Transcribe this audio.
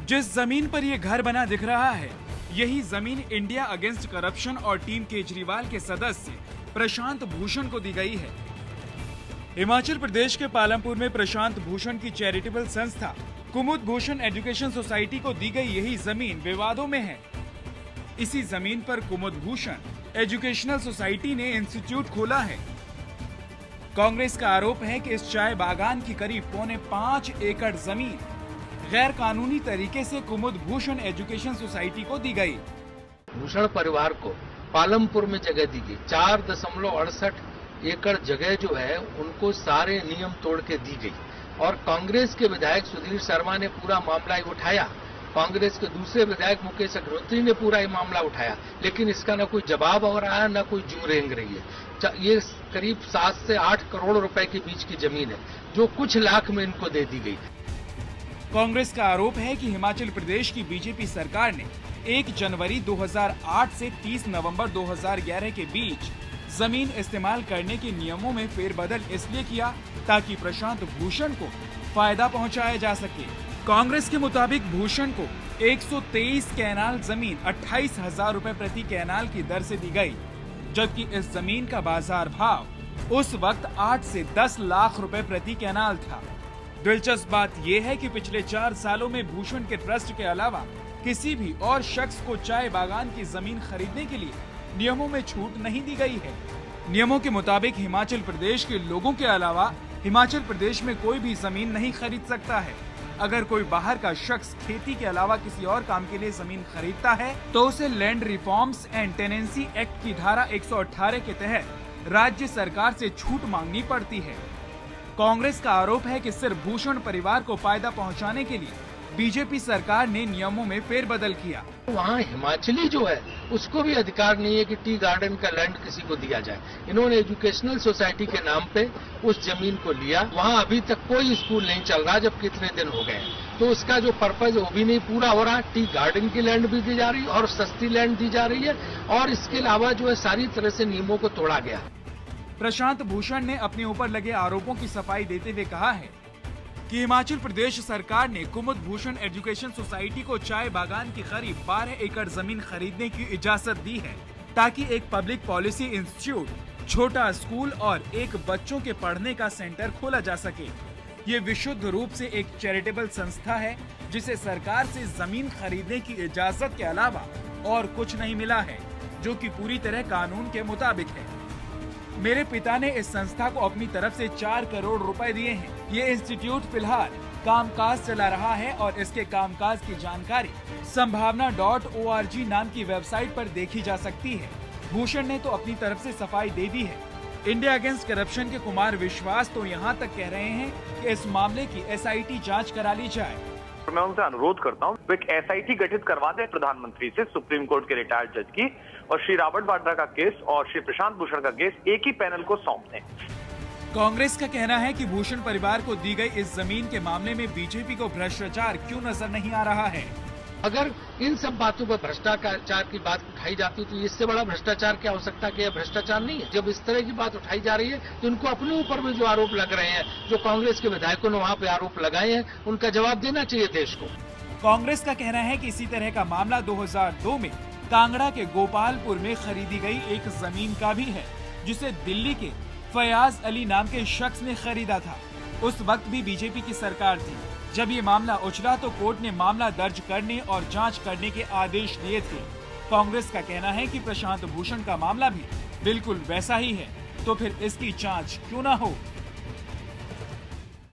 जिस जमीन पर ये घर बना दिख रहा है, यही जमीन इंडिया अगेंस्ट करप्शन और टीम केजरीवाल के सदस्य प्रशांत भूषण को दी गई है। हिमाचल प्रदेश के पालमपुर में प्रशांत भूषण की चैरिटेबल संस्था कुमुद भूषण एजुकेशन सोसाइटी को दी गई यही जमीन विवादों में है। इसी जमीन पर कुमुद भूषण एजुकेशनल सोसाइटी ने इंस्टीट्यूट खोला है। कांग्रेस का आरोप है कि इस चाय बागान की करीब 5.25 एकड़ जमीन गैर कानूनी तरीके से कुमुद भूषण एजुकेशन सोसाइटी को दी गई। भूषण परिवार को पालमपुर में जगह दी गई। 4.68 एकड़ जगह जो है उनको सारे नियम तोड़ के दी गई और कांग्रेस के विधायक सुधीर शर्मा ने पूरा मामला उठाया। कांग्रेस के दूसरे विधायक मुकेश अग्निहोत्री ने पूरा ये मामला उठाया, लेकिन इसका न कोई जवाब हो रहा है, न कोई जू रेंग रही है। ये करीब 7 से 8 करोड़ रुपए के बीच की जमीन है जो कुछ लाख में इनको दे दी गई। कांग्रेस का आरोप है कि हिमाचल प्रदेश की बीजेपी सरकार ने 1 जनवरी 2008 से 30 नवंबर 2011 के बीच जमीन इस्तेमाल करने के नियमों में फेरबदल इसलिए किया ताकि प्रशांत भूषण को फायदा पहुंचाया जा सके। कांग्रेस के मुताबिक भूषण को 123 कैनाल जमीन 28,000 रुपए प्रति कैनाल की दर से दी गई, जबकि इस जमीन का बाजार भाव उस वक्त 8 से 10 लाख रुपए प्रति कैनाल था। दिलचस्प बात यह है कि पिछले 4 सालों में भूषण के ट्रस्ट के अलावा किसी भी और शख्स को चाय बागान की जमीन खरीदने के लिए नियमों में छूट नहीं दी गई है। नियमों के मुताबिक हिमाचल प्रदेश के लोगों के अलावा हिमाचल प्रदेश में कोई भी जमीन नहीं खरीद सकता है। अगर कोई बाहर का शख्स खेती के अलावा किसी और काम के लिए जमीन खरीदता है तो उसे land reforms and tenancy act की धारा 118 के तहत राज्य सरकार से छूट मांगनी पड़ती है। कांग्रेस का आरोप है कि सिर्फ भूषण परिवार को फायदा पहुंचाने के लिए बीजेपी सरकार ने नियमों में फेरबदल किया। वहाँ हिमाचली जो है उसको भी अधिकार नहीं है कि टी गार्डन का लैंड किसी को दिया जाए। इन्होंने एजुकेशनल सोसाइटी के नाम पे उस जमीन को लिया। वहाँ अभी तक कोई स्कूल नहीं चल रहा जब कितने दिन हो गए, तो उसका जो पर्पज वो भी नहीं पूरा हो रहा। टी गार्डन की लैंड भी दी जा रही और सस्ती लैंड दी जा रही है और इसके अलावा जो है सारी तरह से नियमों को तोड़ा गया। प्रशांत भूषण ने अपने ऊपर लगे आरोपों की सफाई देते हुए कहा है कि हिमाचल प्रदेश सरकार ने कुमुद भूषण एजुकेशन सोसाइटी को चाय बागान की करीब 12 एकड़ जमीन खरीदने की इजाजत दी है ताकि एक पब्लिक पॉलिसी इंस्टीट्यूट, छोटा स्कूल और एक बच्चों के पढ़ने का सेंटर खोला जा सके। ये विशुद्ध रूप से एक चैरिटेबल संस्था है जिसे सरकार से जमीन खरीदने की इजाजत के अलावा और कुछ नहीं मिला है, जो कि पूरी तरह कानून के मुताबिक है। मेरे पिता ने इस संस्था को अपनी तरफ से 4 करोड़ रुपए दिए हैं। ये इंस्टीट्यूट फिलहाल कामकाज चला रहा है और इसके कामकाज की जानकारी संभावना.org नाम की वेबसाइट पर देखी जा सकती है। भूषण ने तो अपनी तरफ से सफाई दे दी है। इंडिया अगेंस्ट करप्शन के कुमार विश्वास तो यहाँ तक कह रहे हैं कि इस मामले की SIT जाँच करा ली जाए। मैं उनसे अनुरोध करता हूँ एक SIT गठित करवा दें प्रधानमंत्री से, सुप्रीम कोर्ट के रिटायर्ड जज की, और श्री रॉबर्ट वाड्रा का केस और श्री प्रशांत भूषण का केस एक ही पैनल को सौंप दें। कांग्रेस का कहना है कि भूषण परिवार को दी गई इस जमीन के मामले में बीजेपी को भ्रष्टाचार क्यों नजर नहीं आ रहा है। अगर इन सब बातों पर भ्रष्टाचार की बात उठाई जाती तो इससे बड़ा भ्रष्टाचार क्या हो सकता है कि यह भ्रष्टाचार नहीं है। जब इस तरह की बात उठाई जा रही है तो इनको अपने ऊपर भी जो आरोप लग रहे हैं, जो कांग्रेस के विधायकों ने वहाँ पे आरोप लगाए हैं, उनका जवाब देना चाहिए देश को। कांग्रेस का कहना है कि इसी तरह का मामला 2002 में कांगड़ा के गोपालपुर में खरीदी गई एक जमीन का भी है, जिसे दिल्ली के फयाज अली नाम के शख्स ने खरीदा था। उस वक्त भी बीजेपी की सरकार थी। जब ये मामला उछला तो कोर्ट ने मामला दर्ज करने और जांच करने के आदेश दिए थे। कांग्रेस का कहना है कि प्रशांत भूषण का मामला भी बिल्कुल वैसा ही है, तो फिर इसकी जांच क्यों ना हो।